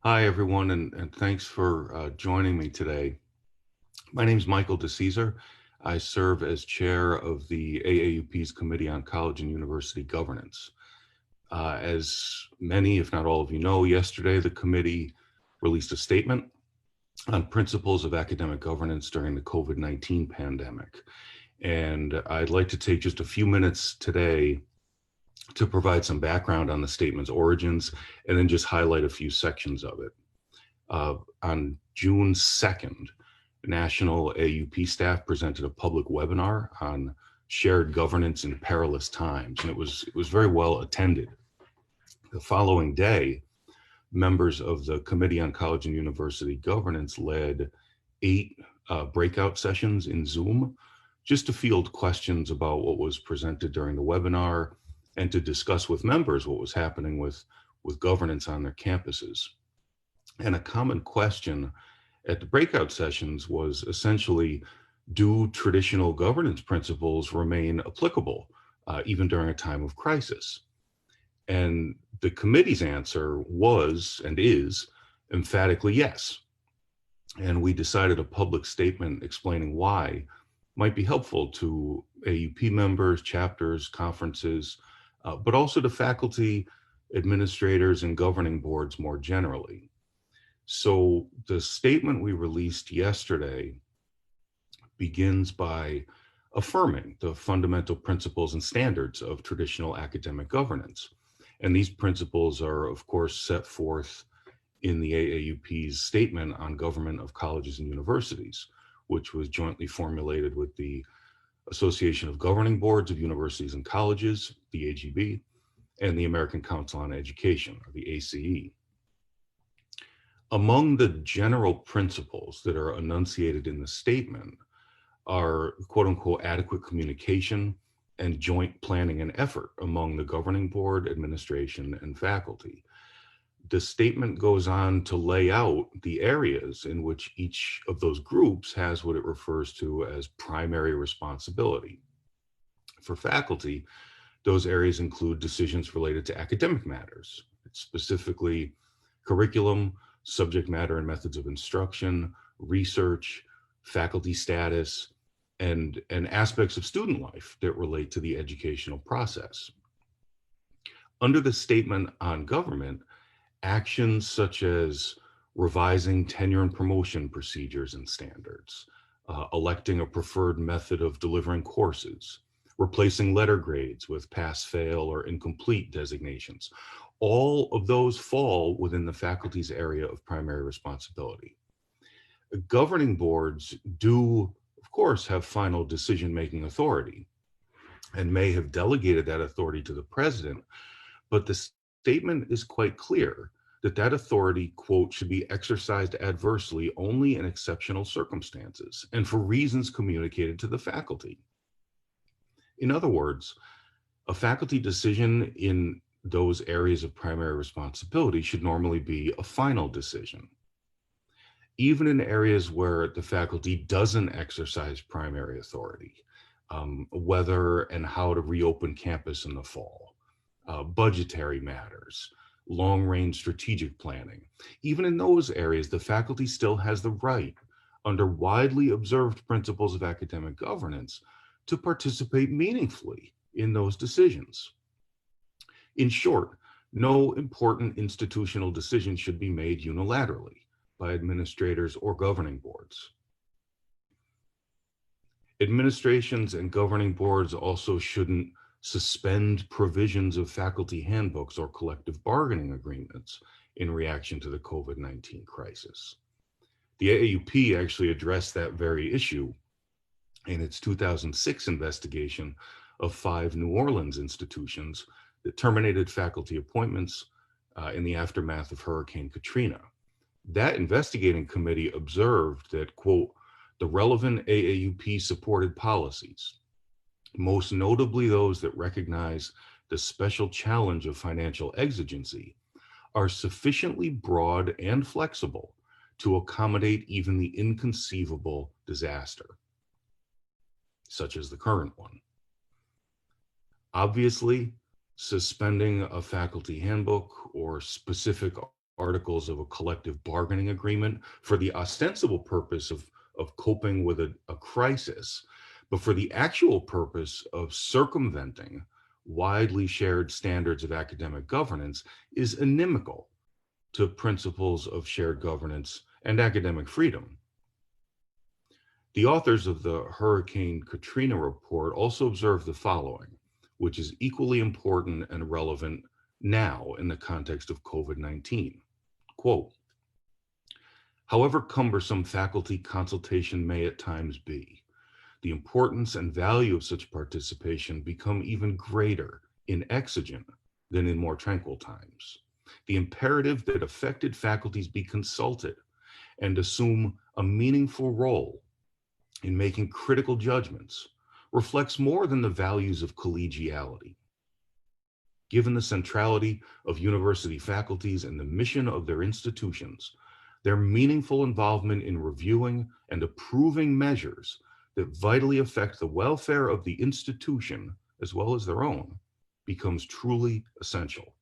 Hi, everyone, and thanks for joining me today. My name is Michael DeCesar. I serve as chair of the AAUP's Committee on College and University Governance. As many, if not all of you know, yesterday the committee released a statement on principles of academic governance during the COVID-19 pandemic. And I'd like to take just a few minutes today to provide some background on the statement's origins and then just highlight a few sections of it. On June 2nd, National AUP staff presented a public webinar on shared governance in perilous times, and it was very well attended. The following day, members of the Committee on College and University Governance led 8 breakout sessions in Zoom just to field questions about what was presented during the webinar and to discuss with members what was happening with governance on their campuses. And a common question at the breakout sessions was essentially, do traditional governance principles remain applicable even during a time of crisis? And the committee's answer was and is emphatically yes. And we decided a public statement explaining why might be helpful to AUP members, chapters, conferences, but also to faculty, administrators, and governing boards more generally. So the statement we released yesterday begins by affirming the fundamental principles and standards of traditional academic governance. And these principles are, of course, set forth in the AAUP's Statement on Government of Colleges and Universities, which was jointly formulated with the Association of Governing Boards of Universities and Colleges, the AGB, and the American Council on Education, or the ACE. Among the general principles that are enunciated in the statement are quote unquote adequate communication and joint planning and effort among the governing board, administration, and faculty. The statement goes on to lay out the areas in which each of those groups has what it refers to as primary responsibility. For faculty, those areas include decisions related to academic matters, specifically curriculum, subject matter and methods of instruction, research, faculty status, and aspects of student life that relate to the educational process. Under the Statement on Government, actions such as revising tenure and promotion procedures and standards, electing a preferred method of delivering courses, replacing letter grades with pass, fail, or incomplete designations. All of those fall within the faculty's area of primary responsibility. Governing boards do, of course, have final decision-making authority and may have delegated that authority to the president, but the statement is quite clear that that authority, quote, should be exercised adversely only in exceptional circumstances and for reasons communicated to the faculty. In other words, a faculty decision in those areas of primary responsibility should normally be a final decision. Even in areas where the faculty doesn't exercise primary authority, whether and how to reopen campus in the fall, budgetary matters, long-range strategic planning. Even in those areas, the faculty still has the right, under widely observed principles of academic governance, to participate meaningfully in those decisions. In short, no important institutional decision should be made unilaterally by administrators or governing boards. Administrations and governing boards also shouldn't suspend provisions of faculty handbooks or collective bargaining agreements in reaction to the COVID-19 crisis. The AAUP actually addressed that very issue in its 2006 investigation of 5 New Orleans institutions that terminated faculty appointments in the aftermath of Hurricane Katrina. That investigating committee observed that, quote, the relevant AAUP supported policies, most notably those that recognize the special challenge of financial exigency, are sufficiently broad and flexible to accommodate even the inconceivable disaster, such as the current one. Obviously, suspending a faculty handbook or specific articles of a collective bargaining agreement for the ostensible purpose of coping with a crisis, but for the actual purpose of circumventing widely shared standards of academic governance is inimical to principles of shared governance and academic freedom. The authors of the Hurricane Katrina report also observe the following, which is equally important and relevant now in the context of COVID-19. Quote, however cumbersome faculty consultation may at times be, the importance and value of such participation become even greater in exigent than in more tranquil times. The imperative that affected faculties be consulted and assume a meaningful role in making critical judgments reflects more than the values of collegiality. Given the centrality of university faculties and the mission of their institutions, their meaningful involvement in reviewing and approving measures that vitally affect the welfare of the institution as well as their own becomes truly essential.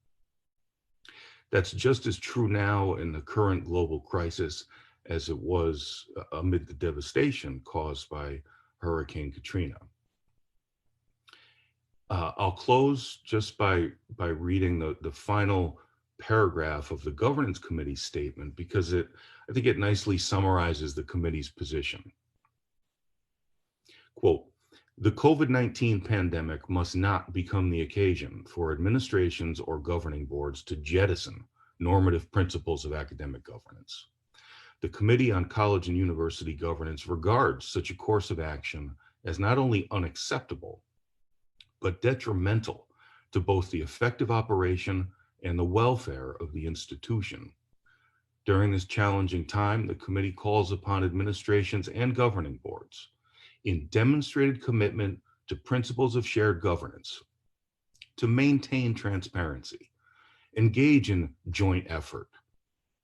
That's just as true now in the current global crisis as it was amid the devastation caused by Hurricane Katrina. I'll close just by reading the final paragraph of the governance committee statement because I think it nicely summarizes the committee's position. Quote, the COVID-19 pandemic must not become the occasion for administrations or governing boards to jettison normative principles of academic governance. The Committee on College and University Governance regards such a course of action as not only unacceptable, but detrimental to both the effective operation and the welfare of the institution. During this challenging time, the committee calls upon administrations and governing boards in demonstrated commitment to principles of shared governance to maintain transparency, engage in joint effort,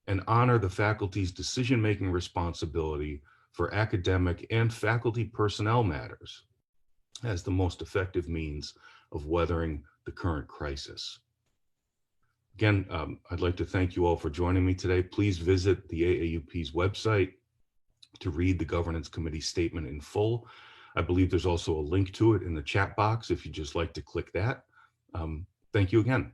and honor the faculty's decision-making responsibility for academic and faculty personnel matters as the most effective means of weathering the current crisis. Again, I'd like to thank you all for joining me today. Please visit the AAUP's website to read the Governance Committee statement in full. I believe there's also a link to it in the chat box if you'd just like to click that. Thank you again.